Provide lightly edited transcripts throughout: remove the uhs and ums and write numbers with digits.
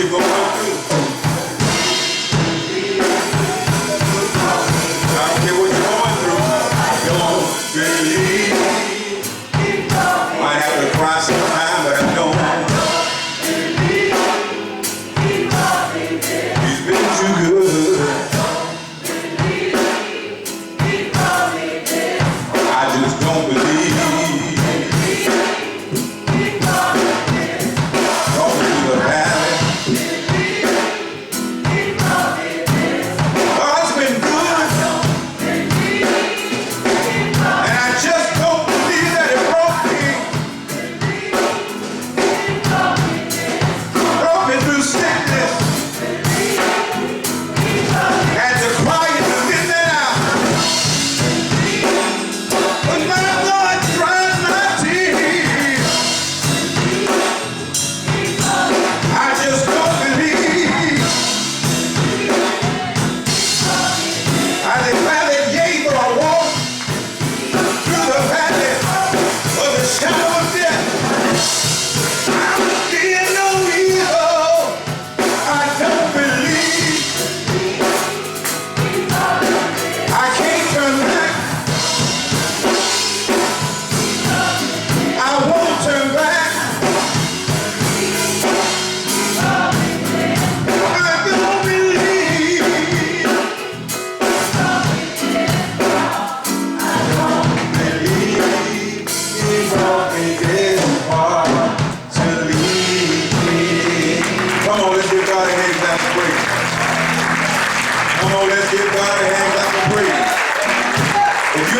you're going through. I don't care what you're going through. I don't believe. Might have to cry sometime, but I don't. He's been too good. I just don't believe.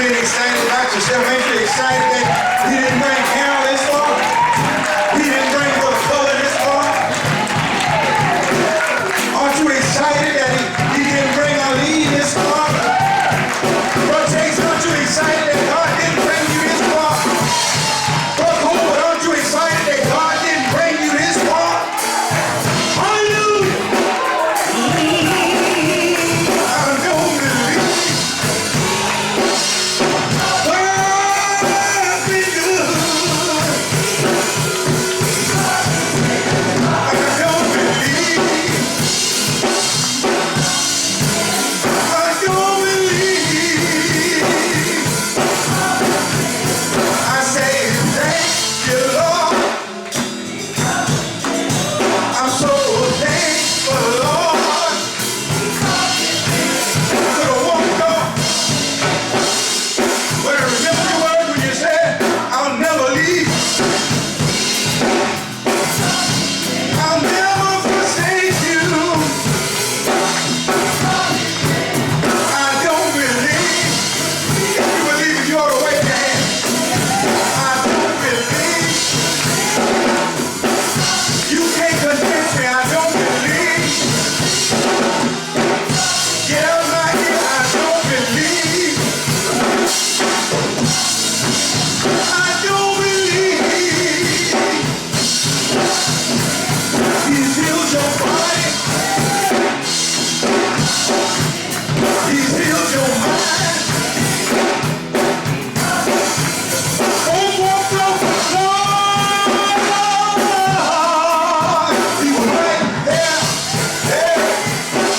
Excited about yourself, ain't you excited that he didn't bring Carol this far? He didn't bring Brother Fuller this far? Aren't you excited that he didn't bring Ali this far? Brother Chase, aren't you excited that God didn't bring you this far? Brother Howard, aren't you excited that God didn't bring you this far? Hallelujah! I don't believe.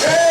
Hey!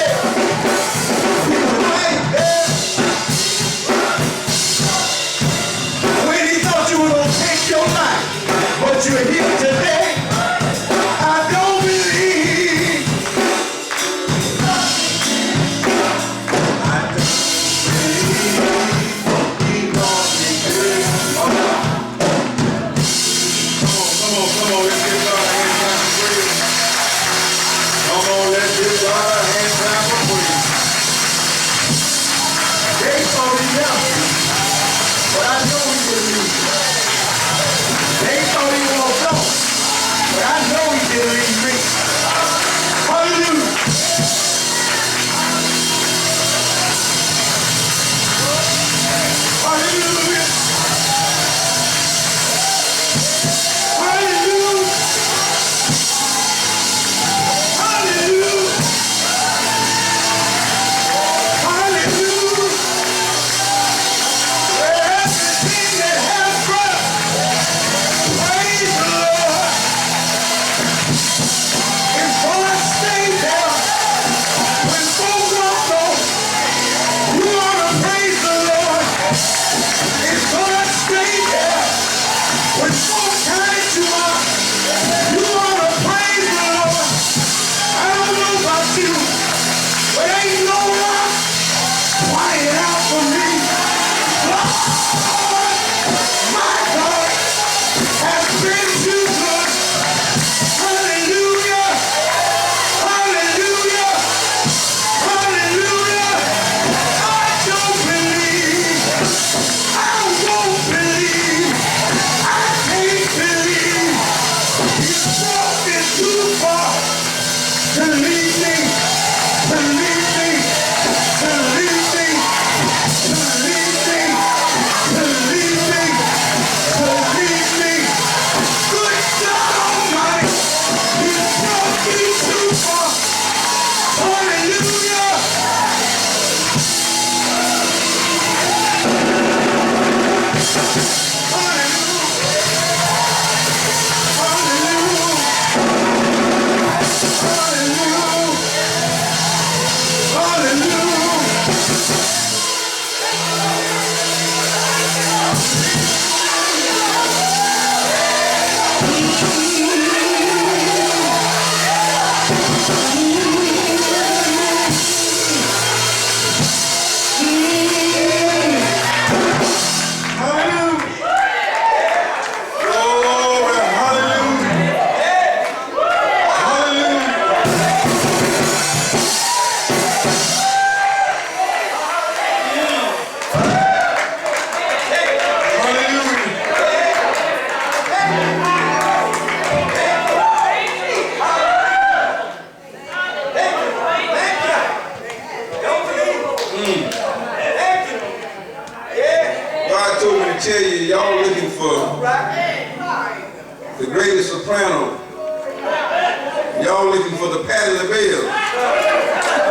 rattling the bell.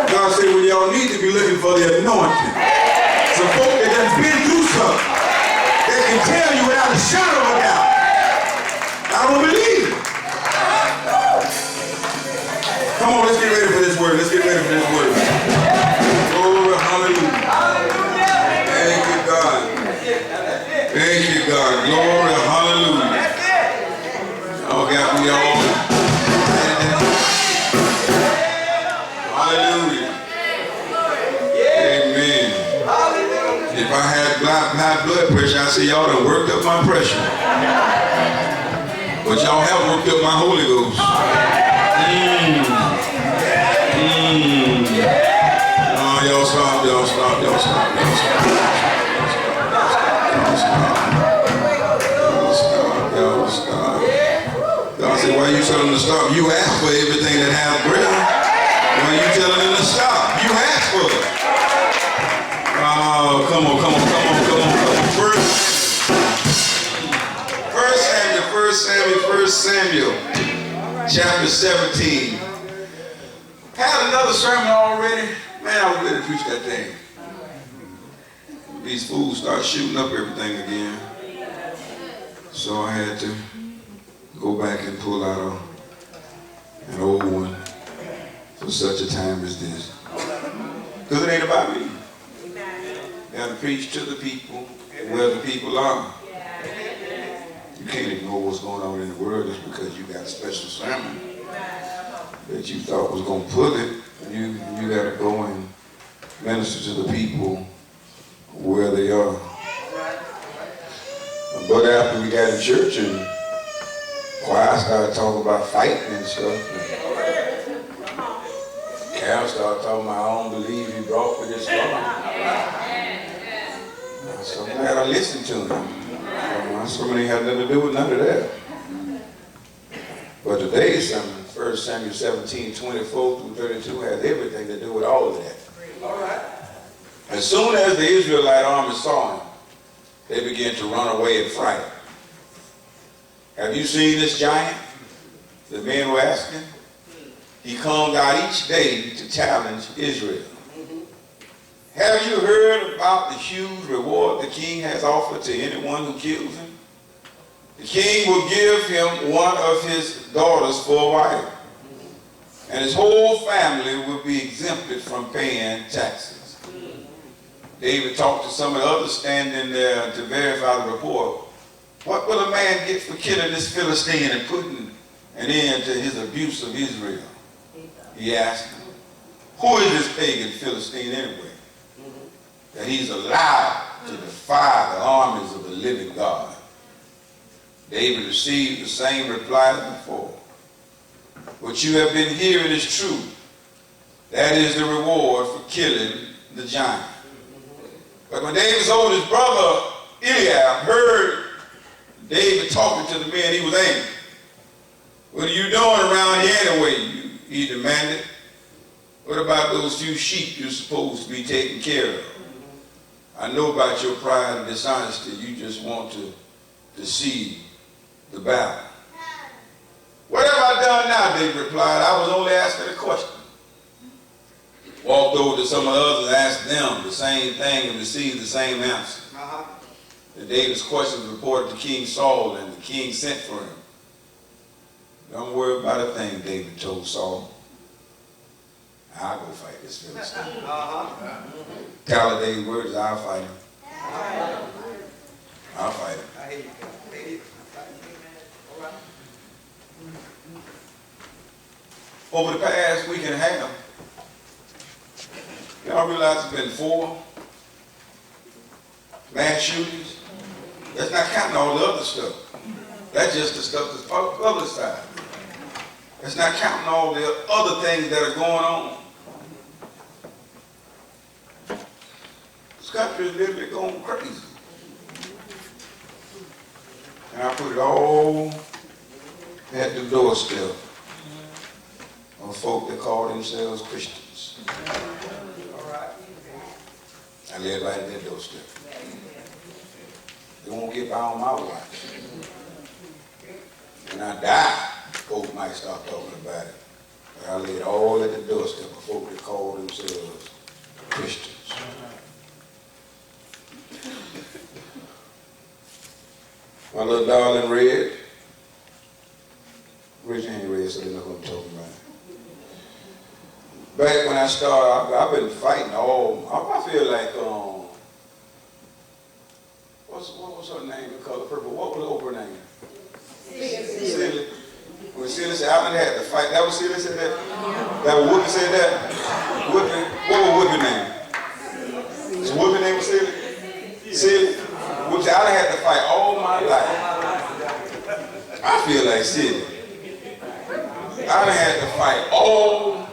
God said, well, y'all need to be looking for the anointing. Some folk that done been through something, that can tell you without a shadow of a doubt. I don't believe it. Come on, let's get ready for this word. Let's get ready for this word. Glory, hallelujah. Thank you, God. Thank you, God. Glory, hallelujah. Y'all got me all. Hallelujah. Amen. If I had high blood pressure, I'd say y'all done worked up my pressure. But y'all have worked up my Holy Ghost. Oh, y'all stop, y'all stop, y'all stop, y'all stop. Y'all stop. God said, why you telling them to stop? You asked for everything that has breath. Why you telling them to stop? You asked for it. Oh, come on. First Samuel, chapter 17. Had another sermon already. Man, I was ready to preach that thing. These fools start shooting up everything again. So I had to go back and pull out an old one for such a time as this. Because it ain't about me. You have to preach to the people where the people are. You can't ignore what's going on in the world just because you got a special sermon that you thought was going to pull it. You got to go and minister to the people where they are. But after we got in church and choir started talking about fighting and stuff, and Carol started talking about, I don't believe he brought me this far. So I'm glad I listened to him. My sermon ain't had nothing to do with none of that. But today's sermon, 1 Samuel 17, 24 through 32, has everything to do with all of that. All right. As soon as the Israelite army saw him, they began to run away in fright. Have you seen this giant? The men were asking. He comes out each day to challenge Israel. Have you heard about the huge reward the king has offered to anyone who kills him? The king will give him one of his daughters for a wife, and his whole family will be exempted from paying taxes. David talked to some of the others standing there to verify the report. What will a man get for killing this Philistine and putting an end to his abuse of Israel? He asked him. Who is this pagan Philistine anyway, that he's allowed to defy the armies of the living God? David received the same reply as before. What you have been hearing is true. That is the reward for killing the giant. But when David's oldest brother, Eliab, heard David talking to the men, he was angry. What are you doing around here anyway? He demanded. What about those few sheep you're supposed to be taking care of? I know about your pride and dishonesty. You just want to deceive the battle. What have I done now? David replied. I was only asking a question. Walked over to some of the others and asked them the same thing and received the same answer. And David's question was reported to King Saul, and the king sent for him. Don't worry about a thing, David told Saul. I'll go fight this Philistine. Tyler David's words, I'll fight him. I'll fight him. Over the past week and a half, y'all realize there's been 4 mass shootings? That's not counting all the other stuff. That's just the stuff that's publicized. That's not counting all the other things that are going on. This country is literally going crazy. And I put it all at the doorstep of folk that call themselves Christians. I live right at that doorstep. They won't get by on my watch. When I die, folk might start talking about it. But I laid all at the doorstep of folk that call themselves Christians. My little darling Red. Raise your hand, Red, so they know who I'm talking about. Back when I started, I've been fighting I feel like, what was her name, the color purple? What was her name? Silly. When Silly said, I done had to fight. That was Silly said that? That was Whoopi said that? Whoopi, what was Whoopi name? Is Whoopi name was Silly? Silly? Whoopi said, I done had to fight all my life. I feel like Silly. I done had to fight all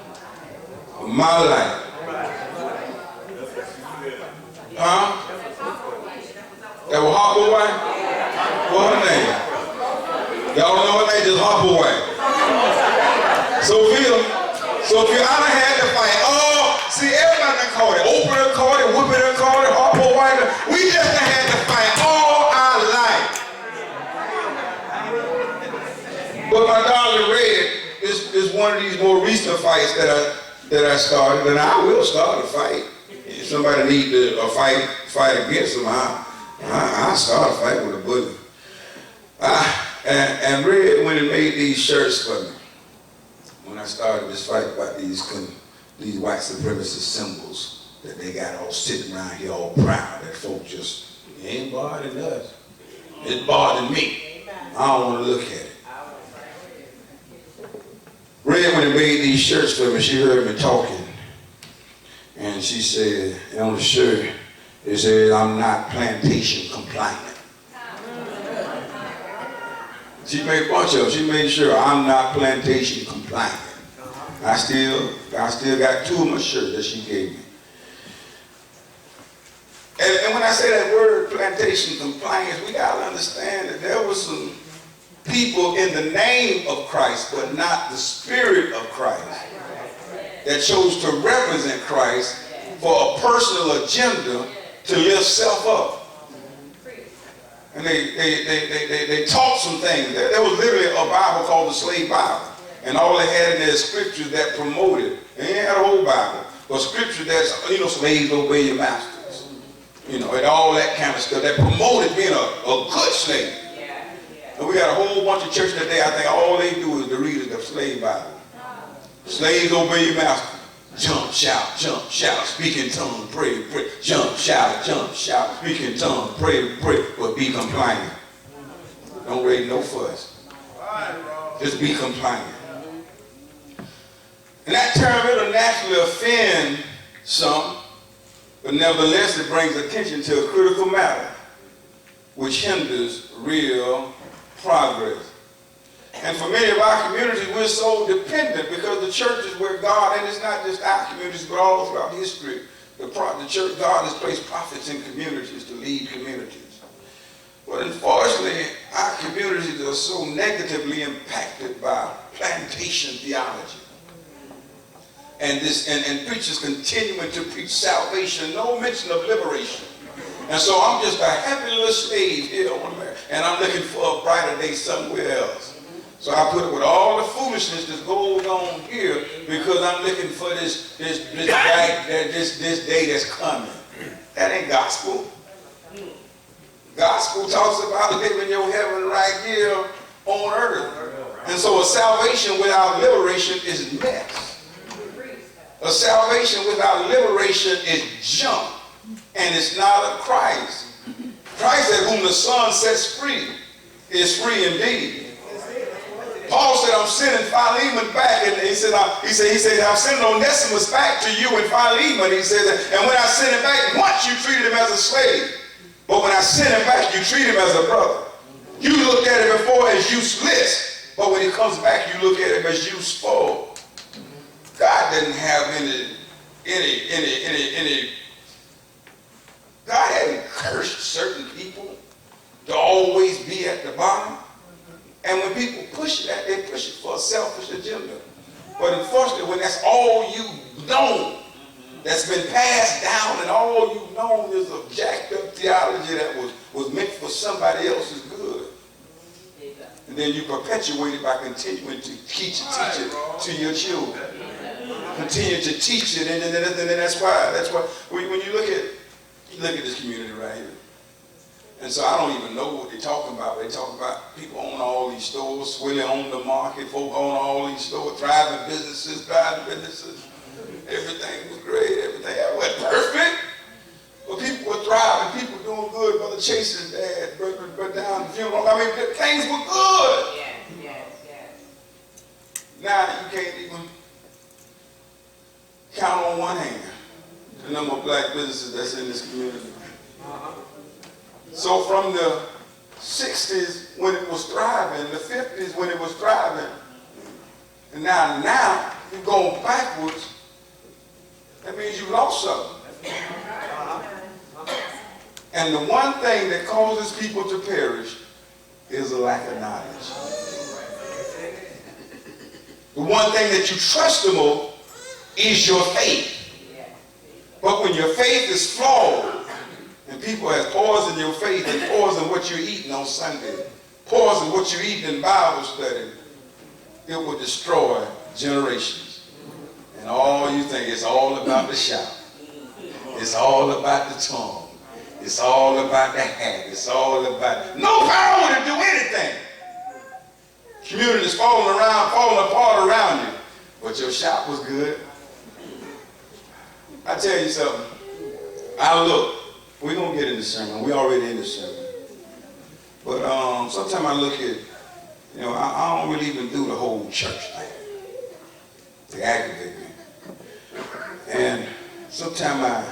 my life. Huh? That was Harper White? What her name? Y'all know her name? Just Harper White. Sophia, I done had to fight. Oh, see, everybody done called it. Oprah done called it, Whoopi done called it, Harper White. We just done had to fight all our life. But my darling Red is one of these more recent fights that I started, and I will start a fight. If somebody needs a fight against them, I start a fight with a bully. And Red went and made these shirts for me. When I started this fight about these white supremacist symbols that they got all sitting around here all proud that folk just, it ain't bothering us. It's bothering me. I don't want to look at it. Red, when he made these shirts for me, she heard me talking. And she said, and on the shirt, it said, I'm not plantation compliant. She made a bunch of them. She made sure I'm not plantation compliant. I still got two of my shirts that she gave me. And when I say that word plantation compliance, we got to understand that there was some people in the name of Christ, but not the spirit of Christ, that chose to represent Christ for a personal agenda to lift self up. And they taught some things. There was literally a Bible called the Slave Bible. And all they had in there is scriptures that promoted. And they had a whole Bible. But scripture that's, slaves obey your masters. And all that kind of stuff that promoted being a good slave. And we got a whole bunch of churches today, I think all they do is to read the Slave Bible. Slaves obey your master. Jump, shout, speak in tongues, pray, jump, shout, speak in tongues, pray, but be compliant. Don't raise no fuss. Just be compliant. And that term, it'll naturally offend some, but nevertheless it brings attention to a critical matter, which hinders real progress. And for many of our communities, we're so dependent because the church is where God, and it's not just our communities, but all throughout history, the church, God has placed prophets in communities to lead communities. But unfortunately, our communities are so negatively impacted by plantation theology. And preachers continuing to preach salvation, no mention of liberation. And so I'm just a happy little slave here on there, and I'm looking for a brighter day somewhere else. So I put it with all the foolishness that goes on here because I'm looking for this day that's coming. That ain't gospel. Gospel talks about living your heaven right here on earth. And so a salvation without liberation is mess. A salvation without liberation is junk. And it's not of Christ. Christ, at whom the Son sets free, is free indeed. Paul said, I'm sending Philemon back, and he said, I'm sending Onesimus back to you and Philemon. He said, and when I send him back, once you treated him as a slave, but when I send him back, you treat him as a brother. You looked at him before as useless, but when he comes back, you look at him as useful. God didn't have any. God hadn't cursed certain people to always be at the bottom. And when people push that, they push it for a selfish agenda. But unfortunately, when that's all you've known, that's been passed down, and all you've known is a jacked up theology that was meant for somebody else's good, And then you perpetuate it by continuing to teach it to your children. Continue to teach it, and then that's why when you look at this community right here. And so I don't even know what they're talking about. They talk about people own all these stores, Willie own the market, folk own all these stores, thriving businesses. Everything was great, everything wasn't perfect. But people were thriving, people doing good. Brother Chase's dad, brother down the funeral. I mean, things were good. Yes. Now you can't even count on one hand the number of black businesses that's in this community. So from the 60s when it was thriving, the 50s when it was thriving, and now you're going backwards, that means you lost something. And the one thing that causes people to perish is a lack of knowledge. The one thing that you trust the most is your faith. But when your faith is flawed, and people have poisoned your faith and poisoned what you're eating on Sunday, poisoned what you're eating in Bible study, it will destroy generations. And all you think is all about the shout. It's all about the tongue. It's all about the hat. It's all about no power to do anything. Communities falling apart around you. But your shout was good. I tell you something. We're going to get in the sermon. We're already in the sermon. But sometimes I look at, I don't really even do the whole church thing. They aggravate me. And sometimes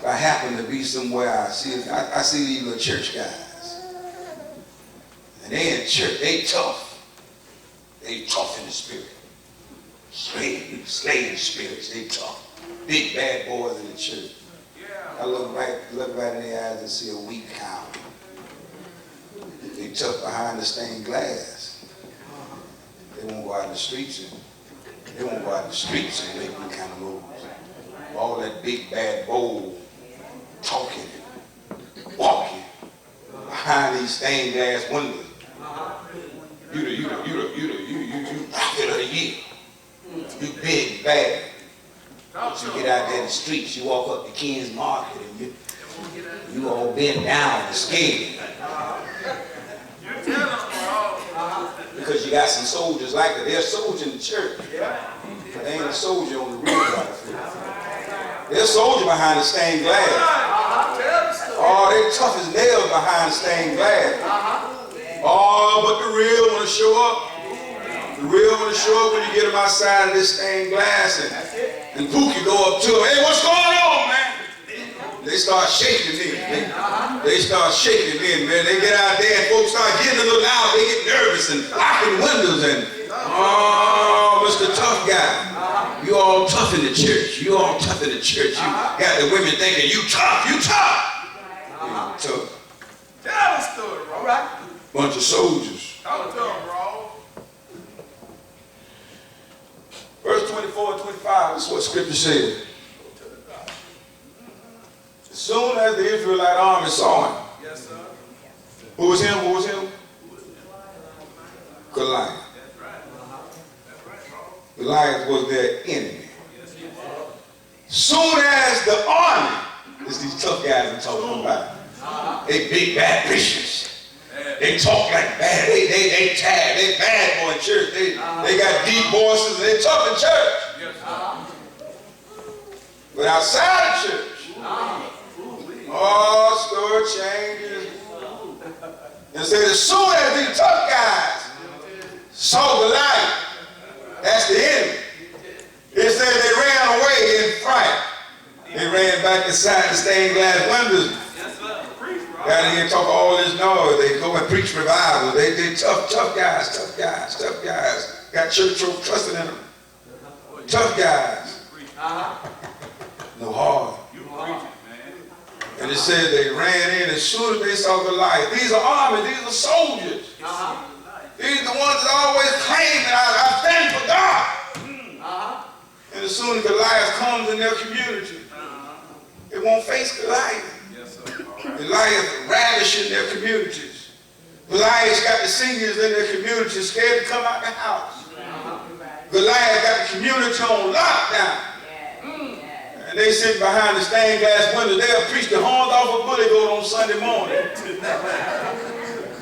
I happen to be somewhere, I see these little church guys. And they in church, they tough. They tough in the spirit. Slaying spirits, they tough. Big bad boys in the church. I look right in their eyes and see a weak cow. They tough behind the stained glass. They won't go out in the streets and make them kind of moves. All that big bad bold talking and walking behind these stained glass windows. You prophet of the year. You big bad. But you get out there in the streets, you walk up to King's Market and you all bend down and scared. Because you got some soldiers like that. They're a soldier in the church. But they ain't a soldier on the real battlefield. They're a soldier behind the stained glass. Oh, they tough as nails behind the stained glass. Oh, but the real want to show up. The real want to show up when you get them outside of this stained glass and Pookie go up to them. Hey, what's going on, man? They start shaking then. They start shaking then, man. They get out there and folks start getting a little loud. They get nervous and locking windows and, oh, Mr. Tough Guy. You all tough in the church. You all tough in the church. You got the women thinking, you tough. You tough. Tell the story, bro. All right. Bunch of soldiers. Talk to them, bro. Verse 24 and 25 is what Scripture said. As soon as the Israelite army saw him. Yes, sir. Who was him? Who was him? Goliath. That's right. That's right, bro. Goliath was their enemy. Soon as the army, it's these tough guys I'm talking about. They big bad preachers. They talk like bad. They tag. They bad boy in church. They got deep voices. They tough in church. But outside of church, story changes. And said as soon as these tough guys saw Goliath, that's the enemy. It said they ran away in fright. They ran back inside the stained glass windows. Got in here and talk all this noise. They go and preach revival. They tough guys. Got church folk trusting in them. Tough guys. No heart. And it said they ran in as soon as they saw Goliath. These are armies. These are soldiers. These are the ones that always claim that I stand for God. And as soon as Goliath comes in their community, they won't face Goliath. Goliath ravishing their communities. Goliath's got the seniors in their community scared to come out the house. Goliath got the community on lockdown. And they sit behind the stained glass window. They'll preach the horns off a bully goat on Sunday morning.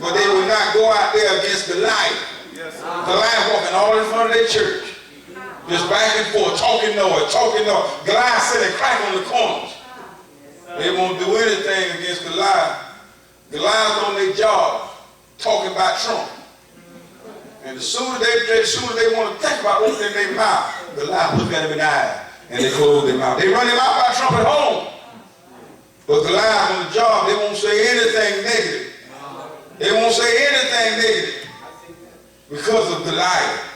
But they will not go out there against Goliath. Goliath walking all in front of their church. Just back and forth, talking noise. Goliath sitting crack on the corners. They won't do anything against Goliath. Goliath on their job, talking about Trump. And as soon as they want to think about opening their mouth, Goliath look at him in the eye and they close their mouth. They run him out by Trump at home. But Goliath on the job, they won't say anything negative. They won't say anything negative because of Goliath.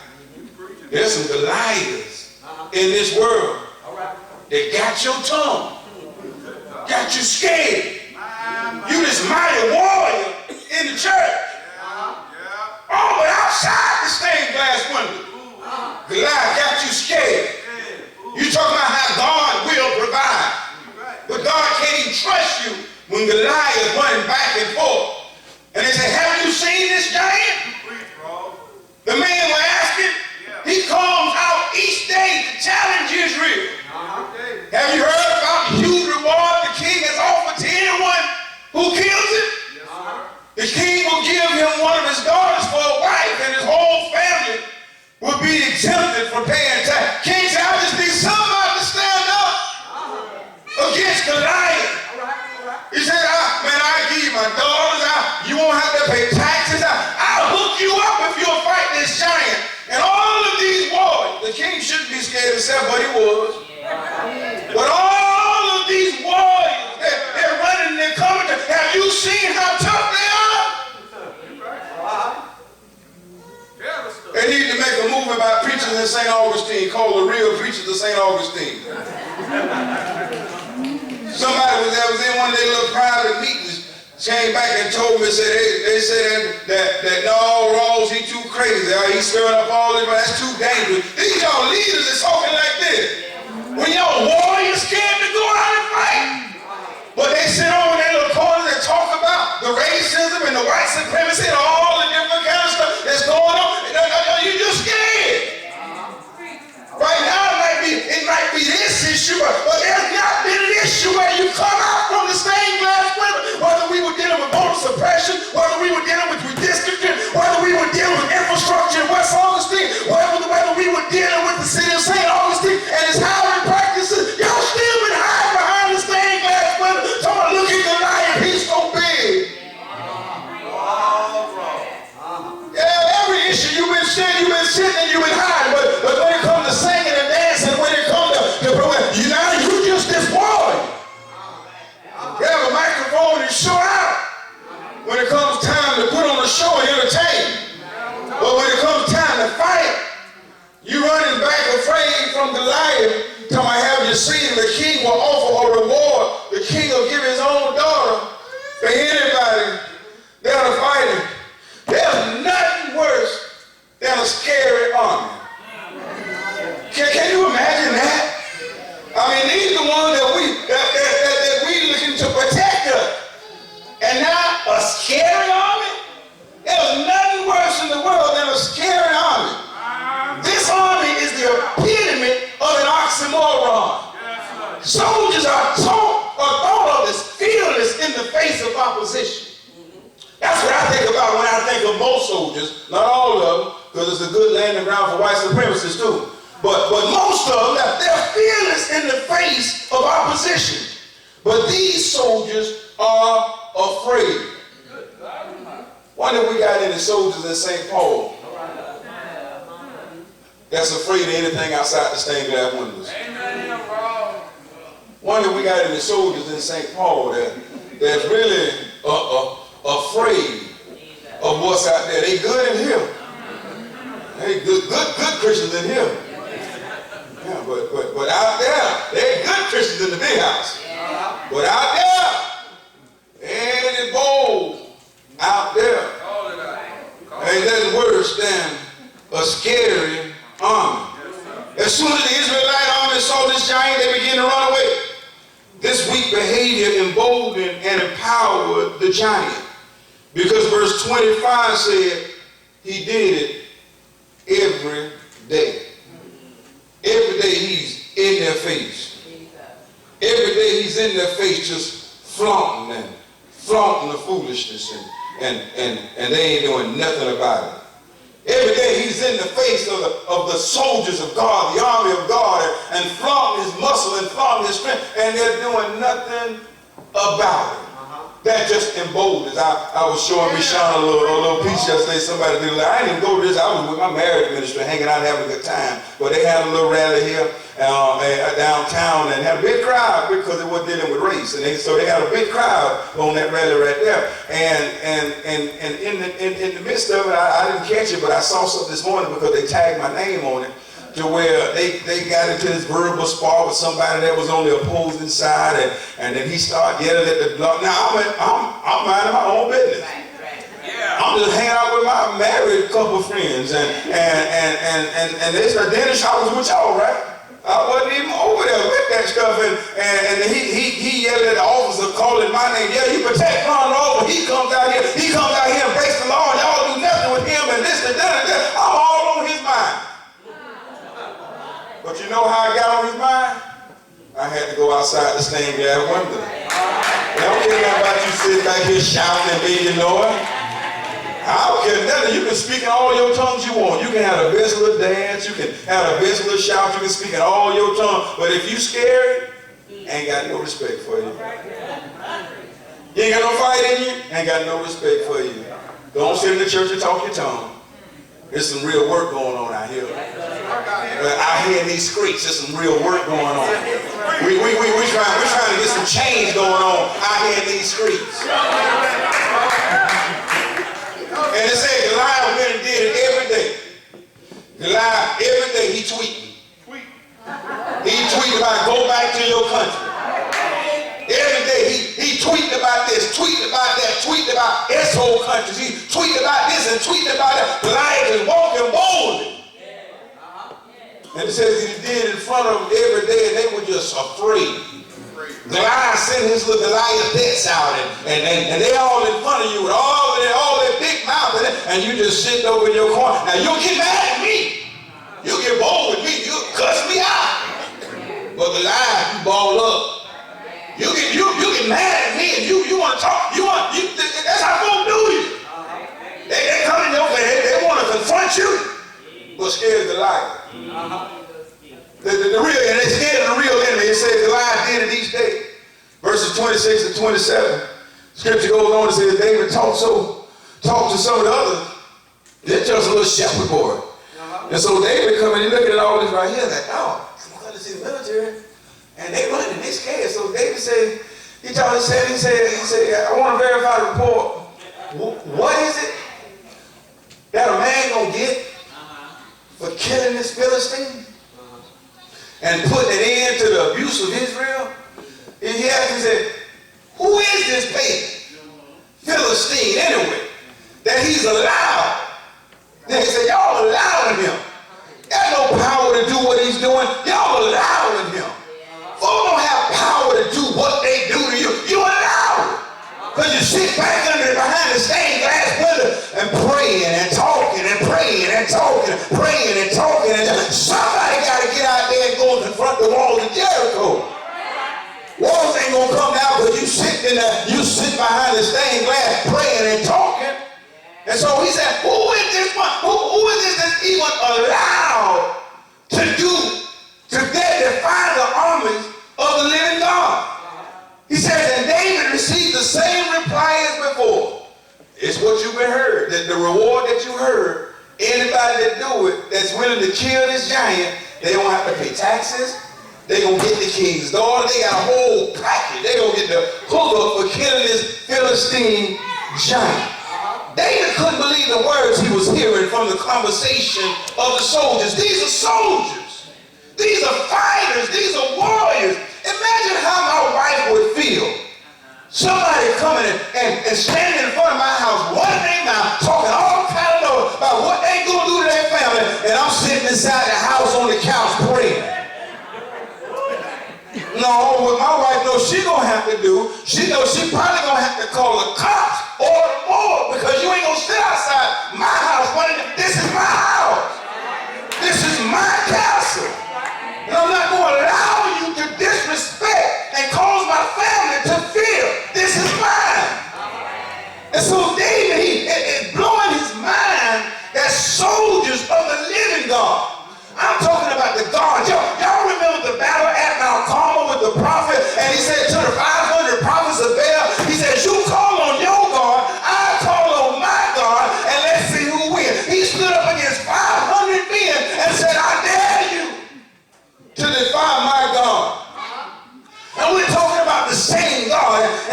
There's some Goliaths in this world that got your tongue, got you scared. You this mighty warrior in the church. Oh, but outside the stained glass window, Goliath got you scared. You talking about how God will provide. But God can't even trust you when Goliath is running back and forth. And they say, have you seen this giant? The man was asking, he comes out each day to challenge Israel. Have you heard about the huge reward the king has offered to anyone who kills it? The king will give him one of his daughters for a wife, and his whole family will be exempted from paying tax. King said, I just need somebody to stand up against Goliath. He said, I give you my daughters. You won't have to pay taxes. I'll hook you up if you'll fight this giant. And all of these warriors, the king shouldn't be scared himself, but he was. But all of these warriors, they're running, they're coming. Have you seen how tough they are? They need to make a movie about preachers in St. Augustine called The Real Preachers of St. Augustine. Somebody was in one of their little private meetings, came back and told me, they said that no, Rawls, he too crazy. He's stirring up all this, but that's too dangerous. These y'all leaders is talking like this. When y'all warriors scared to go out and fight. But they sit over in their little corners and talk about the racism and the white supremacy and all the different kind of stuff that's going on. You're just scared. Right now it might be this issue, but there's not been an issue where you come out from the stained glass window, whether we were dealing with voter suppression, whether we were dealing with redistricting, whether we were dealing with infrastructure in West Augustine, whether we were dealing with the city of St. Augustine and its hiring practices. Y'all still been hiding behind the stained glass window. Someone look at Goliath, he's so big. Yeah, every issue you've been sitting and you've been hiding, but when it comes to singing and dancing, when it comes to you just this boy. Grab a microphone and show out. When it comes time to put on a show and entertain. But when it comes time to fight, you running back afraid from Goliath. Come I have you seen the king will offer a reward. The king will give his own daughter for anybody that are fighting. There's nothing worse than a scary army. Can you imagine that? I mean, these are the ones that we looking to protect us. And now a scary army? There's nothing worse in the world than a scary army. This army is the epitome of an oxymoron. Soldiers are thought of as fearless in the face of opposition. That's what I think about when I think of most soldiers, not all of them, because it's a good landing ground for white supremacists too. But most of them, they're fearless in the face of opposition. But these soldiers are afraid. Wonder if we got any soldiers in St. Paul that's afraid of anything outside the stained glass windows. Wonder if we got any soldiers in St. Paul that's really afraid of what's out there. They good in here. They good Christians in here. Yeah, but out there, they're good Christians in the big house. But out there, ain't it bold out there. Ain't nothing worse than a scary army. As soon as the Israelite army saw this giant, they began to run away. This weak behavior emboldened and empowered the giant. Because verse 25 said he did it every day. Every day he's in their face. Every day he's in their face just flaunting the foolishness and they ain't doing nothing about it. Every day he's in the face of the soldiers of God, the army of God, and flaunting his muscle and flaunting his strength, and they're doing nothing about it. That just emboldens. I was showing me Sean a little piece yesterday. Somebody did. I didn't even go to this. I was with my marriage ministry, hanging out, having a good time. But they had a little rally here downtown and had a big crowd because it was dealing with race. And so they had a big crowd on that rally right there. And in the midst of it, I didn't catch it, but I saw something this morning because they tagged my name on it, to where they got into this verbal spar with somebody that was on the opposing side, and then he started yelling at the block. Now I'm minding my own business. Yeah. I'm just hanging out with my married couple friends, and they started. Dennis, I was with y'all, right? I wasn't even over there with that stuff, and he yelled at the officer, calling my name. Yeah, you protect Ron Rawls. He comes out here and breaks the law, and y'all do nothing with him, and this and that and that. I'm all on his mind. But you know how I got on his mind? I had to go outside the stained glass window. They don't care nothing about you sitting back here shouting and making noise. I don't care nothing. You can speak in all your tongues you want. You can have the best little dance. You can have the best little shout. You can speak in all your tongues. But if you scared, ain't got no respect for you. You ain't got no fight in you, ain't got no respect for you. Don't sit in the church and talk your tongue. There's some real work going on out here. Out here in these streets, there's some real work going on. We're trying to get some change going on out here in these streets. And it said Goliath went and did it every day. Goliath, every day he tweeting. He tweeted about go back to your country. Every day he tweeted about this, tweeted about that, tweeted about his whole countries. He tweeted about this and tweeted about that. Goliath is walking boldly. And it says he did in front of them every day, and they were just afraid. Goliath sent his little Goliathettes out, and they all in front of you with all their big mouth, and you just sitting over in your corner. Now you'll get mad at me. You'll get bold with me. You'll cuss me out. But Goliath, you ball up. You get mad at me, and you want to talk. That's how folks do you. They come in your face. They want to confront you, but scared Goliath. The real, and they scared of the real enemy. It says Goliath did it each day. Verses 26 and 27. Scripture goes on and says David talked to some of the others. They're just a little shepherd boy. And so David come and he looking at all this right here, like, oh, I'm going to see the military. And they running, they scared. So David said, he said, I want to verify the report. What is it that a man gonna get for killing this Philistine and putting an end to the abuse of Israel? And he asked, he said, who is this pagan Philistine anyway, that he's allowed? Then he said, y'all allowing him. Got no power to do what he's doing. Y'all allowing him. Folks don't have power to do what they do to you. You allow it. Because you sit back behind the stained glass window and praying and talking and praying and talking and praying and talking. And somebody got to get out there and go and confront the walls of Jericho. Walls ain't going to come down because you sit behind the stained glass praying and talking. And so he said, who is this one? Who is this that's even allowed to defy the armies of the living God? He says, and David received the same reply as before. It's what you've been heard. That the reward that you heard, anybody that do it, that's willing to kill this giant, they don't have to pay taxes. They gonna get the king's daughter. They got a whole package. They gonna get the hookup for killing this Philistine giant. David couldn't believe the words he was hearing from the conversation of the soldiers. These are soldiers. These are fighters. These are warriors. Imagine how my wife would feel. Somebody coming and standing in front of my house, running their mouth, talking all kind of noise about what they gonna do to their family, and I'm sitting inside the house on the couch praying. No, what my wife knows she gonna have to do, she knows she probably gonna have to call the cops or the board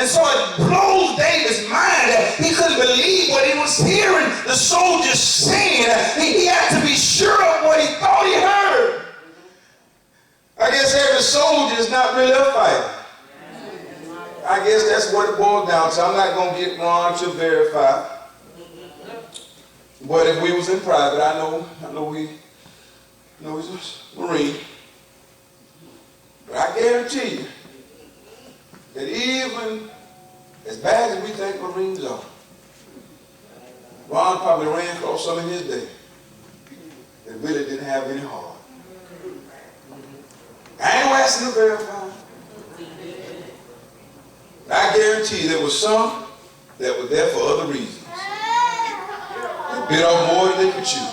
And so it blows David's mind that he couldn't believe what he was hearing the soldiers saying. He had to be sure of what he thought he heard. I guess every soldier is not really a fighter. I guess that's what it boils down to. I'm not going to get Ron to verify. But if we was in private, I know he's a Marine. But I guarantee you that even as bad as we think Marines are, Ron probably ran across some in his day that really didn't have any heart. I ain't asking to verify. I guarantee there was some that were there for other reasons. They bit off more than they could chew.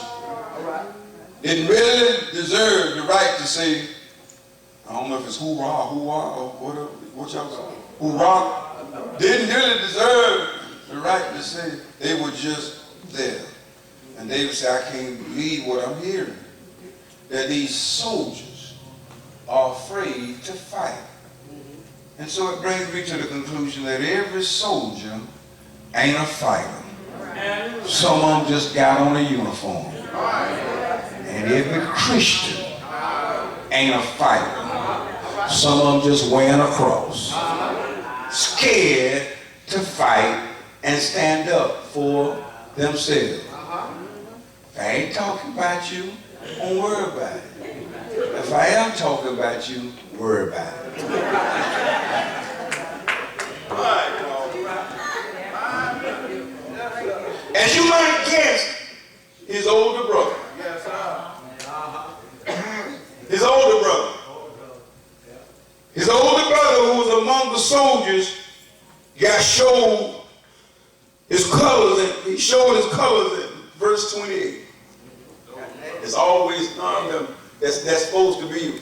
Didn't really deserve the right to say, I don't know if it's hoorah, or what y'all say, hoorah. Didn't really deserve the right to say they were just there. And they would say, I can't believe what I'm hearing. That these soldiers are afraid to fight. And so it brings me to the conclusion that every soldier ain't a fighter. Some of them just got on a uniform. And every Christian ain't a fighter. Some of them just wearing a cross. Scared to fight and stand up for themselves. If I ain't talking about you, don't worry about it. If I am talking about you, worry about it. As you might guess, his older brother. His older brother. His older brother, who was among the soldiers, got showed his colors, and he showed his colors in verse 28. It's always none of them that's supposed to be.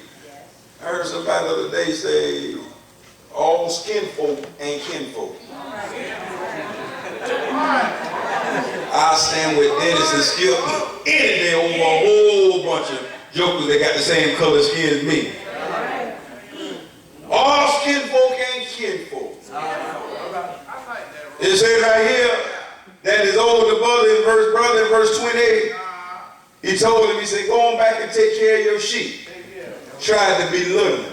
I heard somebody the other day say, all skin folk ain't kinfolk. I'll stand with Dennis and Skip any day over a whole bunch of jokers that got the same color skin as me. All skin folk ain't kinfolk. It says right here that his older brother in verse 28, he told him, he said, go on back and take care of your sheep. Tried to belittle him.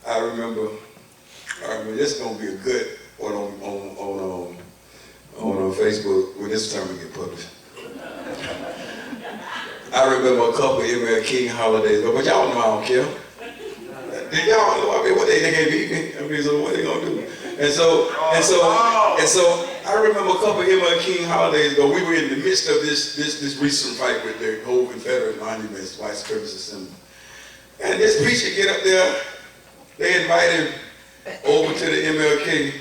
I remember this is going to be a good one on Facebook when this term will get published. I remember a couple of ML King holidays, but y'all know I don't care. Did y'all know? I mean, what they can't beat me. I mean, so what they gonna do? And so I remember a couple of ML King holidays ago. We were in the midst of this recent fight with the whole Confederate monuments, white supremacy symbol. And this preacher get up there. They invite him over to the MLK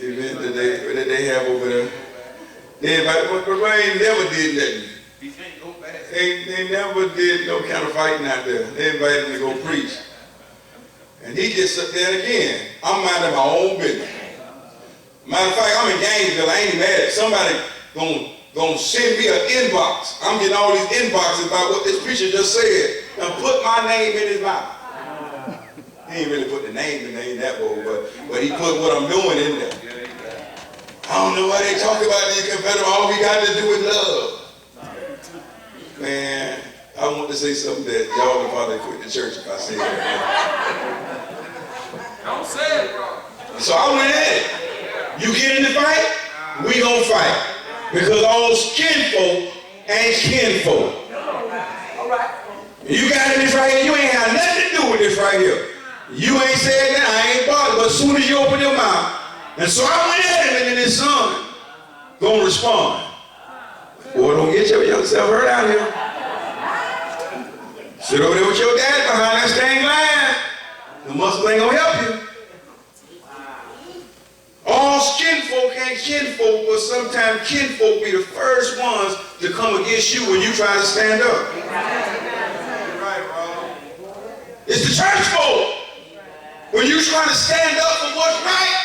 event that they have over there. They invited, but Ryan never did nothing. He can't go back. They never did no kind of fighting out there. They invited him to go preach. And he just sat there again. I'm minding my own business. Matter of fact, I'm in Gainesville. I ain't mad. Somebody gonna send me an inbox. I'm getting all these inboxes about what this preacher just said and put my name in his mouth. He ain't really put the name in that bowl, but he put what I'm doing in there. I don't know why they talk about these Confederates. All we got to do is love. Man, I want to say something that y'all would probably quit the church if I say that. Don't say it, bro. So I went at it. You get in the fight, we gonna fight. Because all skinfolk ain't kinfolk. All right. You got in this right here, you ain't had nothing to do with this right here. You ain't said that, I ain't bothered, but as soon as you open your mouth, and so I went at him, and then his son gonna respond. Boy, don't get your young self hurt out here. Sit over there with your dad behind that stained glass. The muscle ain't gonna help you. All skinfolk ain't kinfolk, but sometimes kinfolk be the first ones to come against you when you try to stand up. It's the church folk. When you trying to stand up for what's right,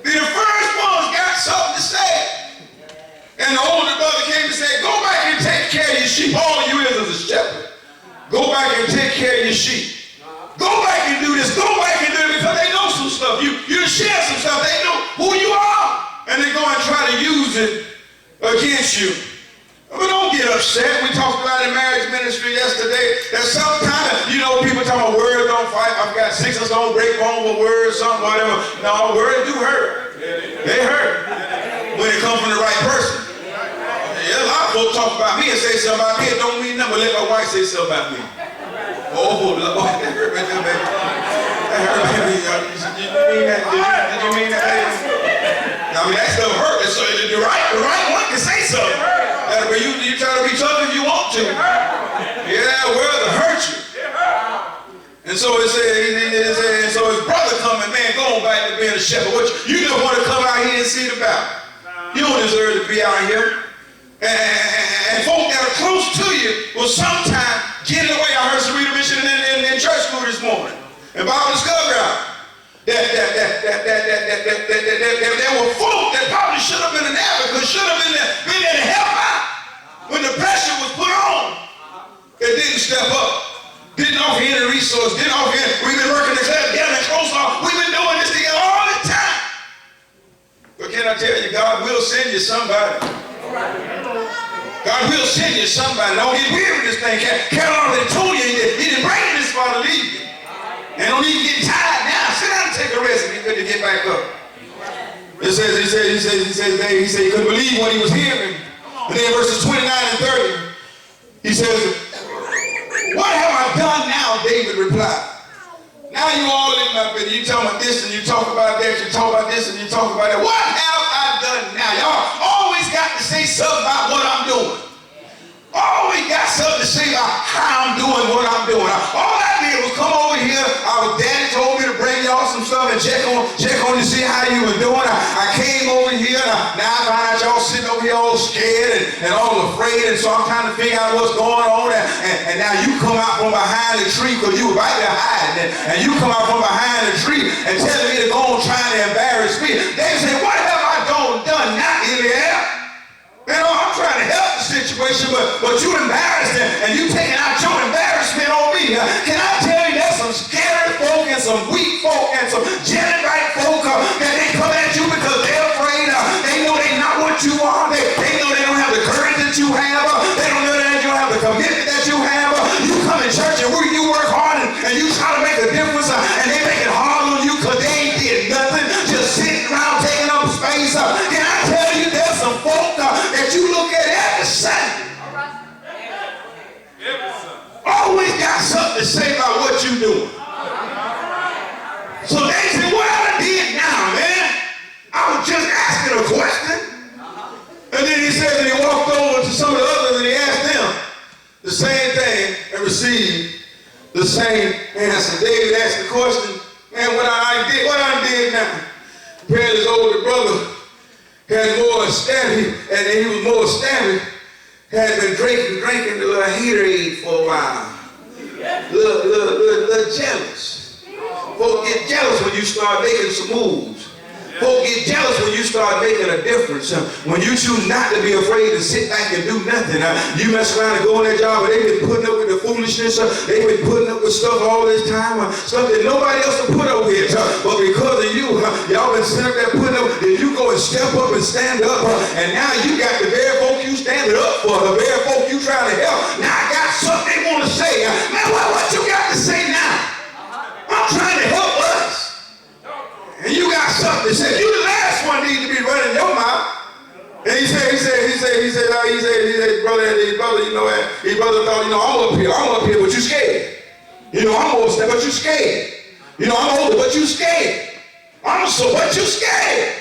be the first ones got something to say. And the older brother came and said, go back and take care of your sheep. All of you is a shepherd. Go back and take care of your sheep. Go back back and do this, go back and do it, because they know some stuff. You share some stuff, they know who you are. And they go and try to use it against you. But don't get upset. We talked about in marriage ministry yesterday that sometimes, people talking about words don't fight. I've got sickness don't break bone with words, something, whatever. No, words do hurt. They hurt when it comes from the right person. Yeah, a lot of folks talk about me and say something about me. It don't mean nothing, but let my wife say something about me. Oh, Lord, that hurt right there, baby. That hurt, baby. Did you mean that? Did you mean that, baby? I mean, that stuff hurt. So the right one can say something. But you try to be tough if you want to. Yeah, well, to hurt you. And so it said, so his brother coming, man, go on back to being a shepherd. You just want to come out here and see the battle. You don't deserve to be out here. And folk that are close to you will sometimes get in the way. I heard Sarita mention in church school this morning. And Bible discovered out that there were folk that probably should have been an advocate, should have been there to help out. When the pressure was put on, they didn't step up. Didn't offer any resource. Didn't offer any. We've been working together and close off. We've been doing this together all the time. But can I tell you, God will send you somebody. God will send you somebody. Don't get weary with this thing. Carol already told you he didn't bring you this far to leave you. And don't even get tired now. Sit down and take a rest and be good to get back up. He said he couldn't believe what he was hearing. And then verses 29 and 30, he says, what have I done now? David replied. Now you all in my bed. You talk about this and you talk about that. You talk about this and you talk about that. What have I done now? Y'all always got to say something about what I'm doing. Always got something to say about how I'm doing what I'm doing. All I did was come over here. Our daddy told me to bring y'all some stuff and check on to see how you were doing. I came over here. Now I find out y'all sitting over here all scared and all afraid. And so I'm trying to figure out what's going on. And now you come out from behind the tree because you were right there hiding. And you come out from behind the tree and telling me to go on trying to embarrass me. They say, what have I done now, Eliab? I'm trying to help the situation, but you embarrassed and you taking out your embarrassment on me. Can I tell you there's some scary folk and some weak folk and some Jebusite folk that they come at you because they're afraid. They know they're not what you are. They know they don't have the courage that you have. They don't know that you don't have the commitment that you have. You come to church and you work hard and you try to make a difference and they make it hard on you because they ain't did nothing. Just sitting around taking up space. Can I tell you there's some folk that you look at every Sunday. Always got something to say about what you doing. So they say, what I did now, man? I was just asking a question. And then he said that he walked over to some of the others and he asked them the same thing and received the same answer. David asked the question, man, what I did now? Apparently his older brother had more established, and he was more established, had been drinking the little haterade for a while. Little jealous. Folk get jealous when you start making some moves. Folk get jealous when you start making a difference. When you choose not to be afraid to sit back and do nothing. You mess around and go on that job, but they've been putting up with the foolishness. They've been putting up with stuff all this time. Stuff that nobody else will put up with. But because of you, y'all been sitting up there putting up, then you go and step up and stand up. And now you got the very folk you standing up for, the very folk you trying to help. Now I got something they want to say. Man, what you got to say now? I'm trying to help us. And you got something that says you the last one need to be running your mouth. And he said, brother, thought, I'm up here, but you scared. I'm older, but you scared. I'm older, but you scared. But you scared.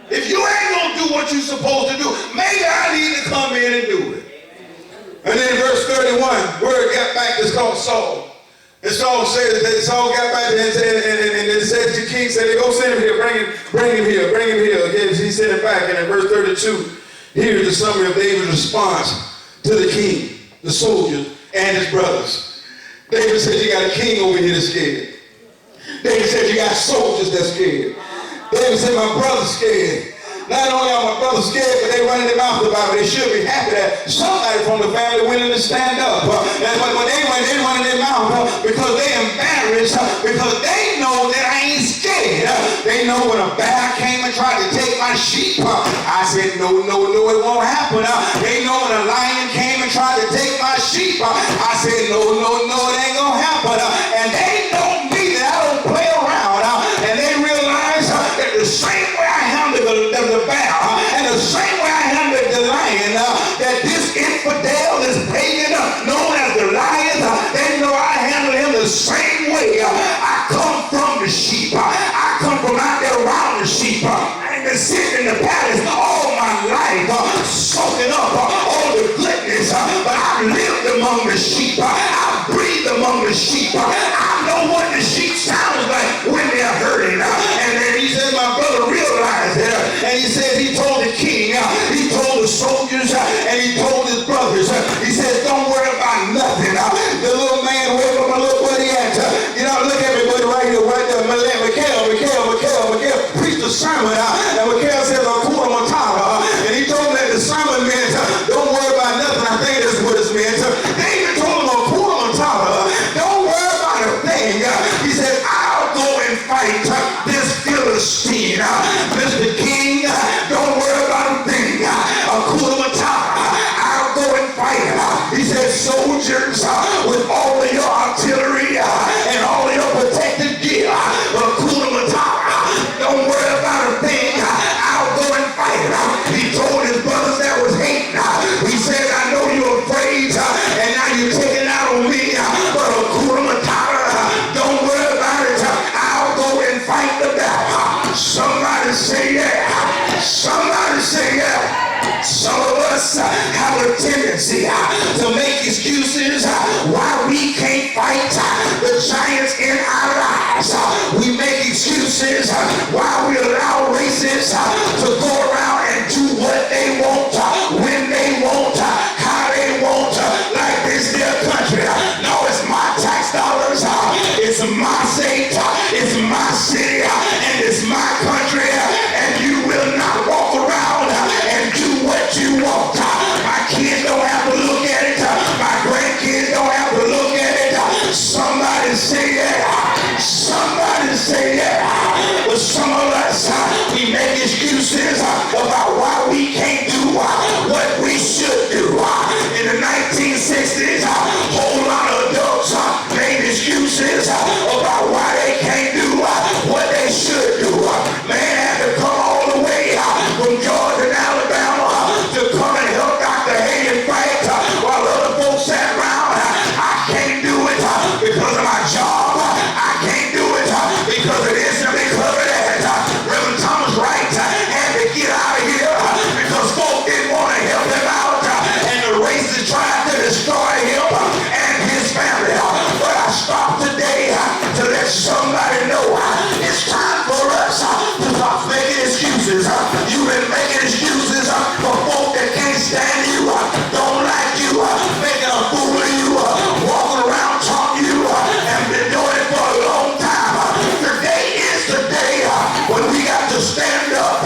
If you ain't gonna do what you supposed to do, maybe I need to come in and do it. And then verse 31, word got back, it's called Saul. And Saul said that Saul got back there and said to the king, said, go send him here, bring him here. Again, he sent him back. And in verse 32, here's the summary of David's response to the king, the soldiers, and his brothers. David said, you got a king over here that's scared. David said, you got soldiers that's scared. David said, my brother's scared. Not only are my brothers scared, but they running their mouth about it. They should be happy that somebody from the family willing to stand up. And when they running their mouth because they embarrassed courage because they know that I ain't scared. They know when a bear came and tried to take my sheep, I said, no, it won't happen. They know when a lion came and tried to take my sheep, I said, no, it ain't gonna happen. And they know me that I don't play around. And they realize that the same way I handled the bear and the same way I handled the lion, that this infidel, this pagan known as the lion, they know I handle him the same way. I come from the sheep. I come from out there around the sheep. I ain't been sitting in the palace all my life, soaking up all the goodness, but I lived among the sheep. I breathe among the sheep. I know what the sheep sounds like when they're hurting. And then he said, my brother realized it. And he said, he told the king, he told the soldiers, and he told his brothers. He said, don't worry about nothing. The little man, wherever my little buddy at, look at me, buddy, right here, Mikhail, preached a sermon, and Mikhail says, Hakuna Matata, and he told him that the sermon meant, don't worry about nothing. I think that's what it meant. David told him, Hakuna Matata, don't worry about a thing. He said, I'll go and fight this Philistine. Mr. King, don't worry about a thing. Hakuna Matata, I'll go and fight. He said, soldiers, with all of your artillery and all of your protective gear, Hakuna Matata, don't worry about a thing. I'll go and fight. He told his brothers that was hating. He said, I know you're afraid, and now you're taking out on me, but Hakuna Matata, don't worry about it. I'll go and fight the battle. Somebody say yeah. Somebody say yeah. Some of us have a tendency to make excuses why we can't fight the giants in our lives. We make excuses why we allow racists to go around and do what they want, when they want, how they want, like this their country. No, it's my tax dollars, it's my state, it's my city, and it's my country, and you will not walk around and do what you want. My kids don't have to look at it. My grandkids don't have to look at it. Somebody say yeah. Somebody say yeah. But some of us, we make excuses about why we can't do what we should do. In the 1960s, a whole lot of adults made excuses about why they can't do what they should do. Man had to come all the way from Georgia and Alabama to come and help Dr. Hayden fight while other folks sat around. I can't do it because of my job. I can't do it because of this and because of that. Reverend Thomas Wright had to get out of here because folk didn't want to help him out, and the racists tried to destroy him and his family. But I stopped today to let somebody know it's time for us to stop making excuses. You've been making excuses for folk that can't stand you, don't like you, making a fool of you, walking around taunting you, and been doing it for a long time. Today is the day when we got to stand up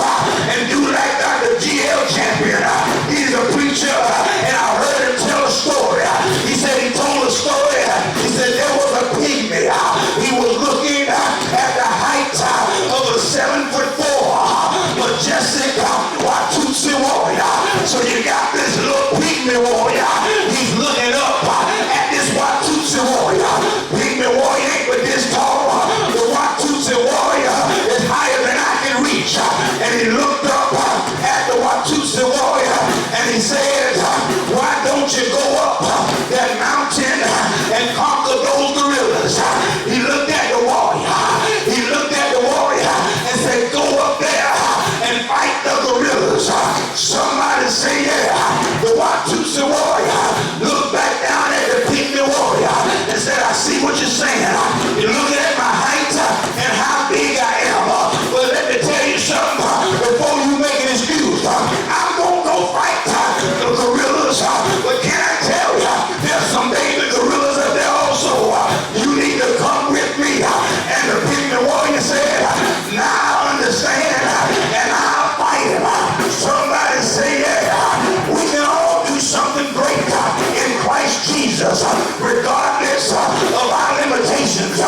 and do like Dr. G.L. Champion. He's a preacher, and I heard him tell a story. He said he told a story. He said there was a pygmy. He was looking at the height of a 7'4" majestic Watusi warrior. So you got this little pygmy warrior. He's looking up at this Watusi warrior. Pygmy warrior ain't but this tall. The Watusi warrior is higher than I can reach. And he looked up at the Watusi warrior and he said, why don't you go up that mountain and conquer those gorillas? He looked at the warrior. He looked at the warrior and said, go up there and fight the gorillas. Somebody say yeah. The Watusi warrior looked back down at the pygmy warrior and said, I see what you're saying. You're looking at my height and how big I am. But let me tell you something before you make an excuse. I'm going to go fight the gorillas. But can I tell you, there's some baby gorillas up there also. You need to come with me. And the pygmy warrior said, now I understand and I'll fight him. Somebody say yeah. We can all do something great in Christ Jesus, regardless of our limitations.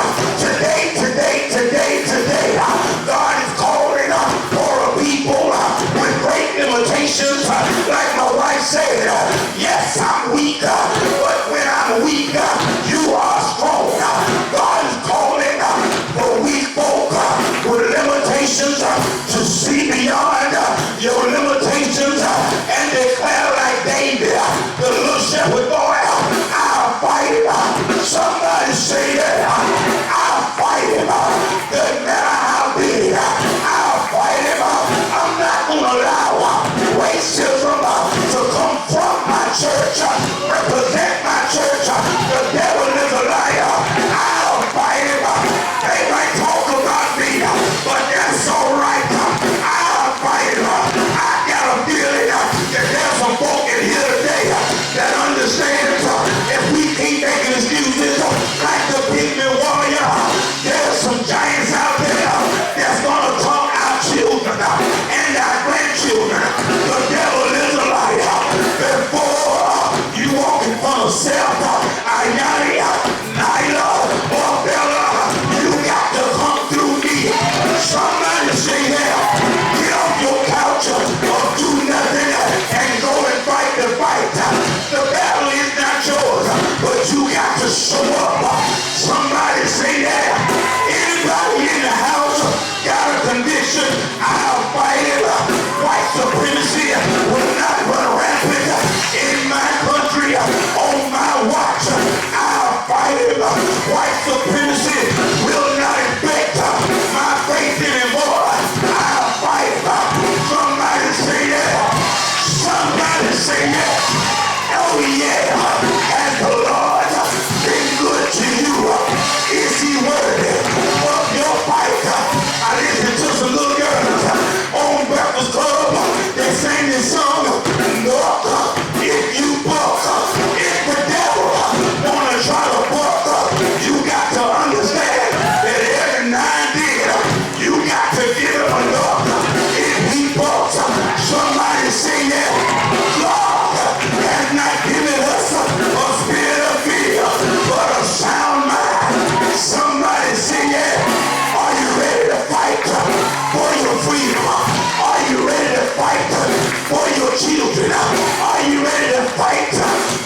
Are you ready to fight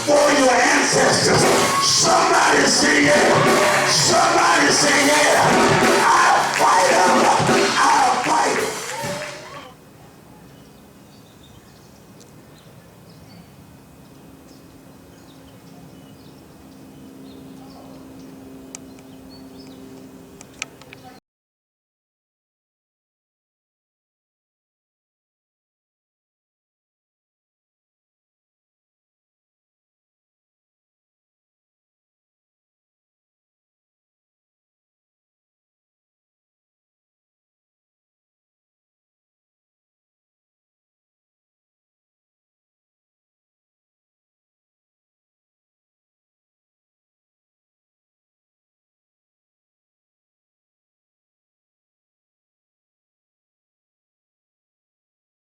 for your ancestors? Somebody say yeah. Somebody say yeah.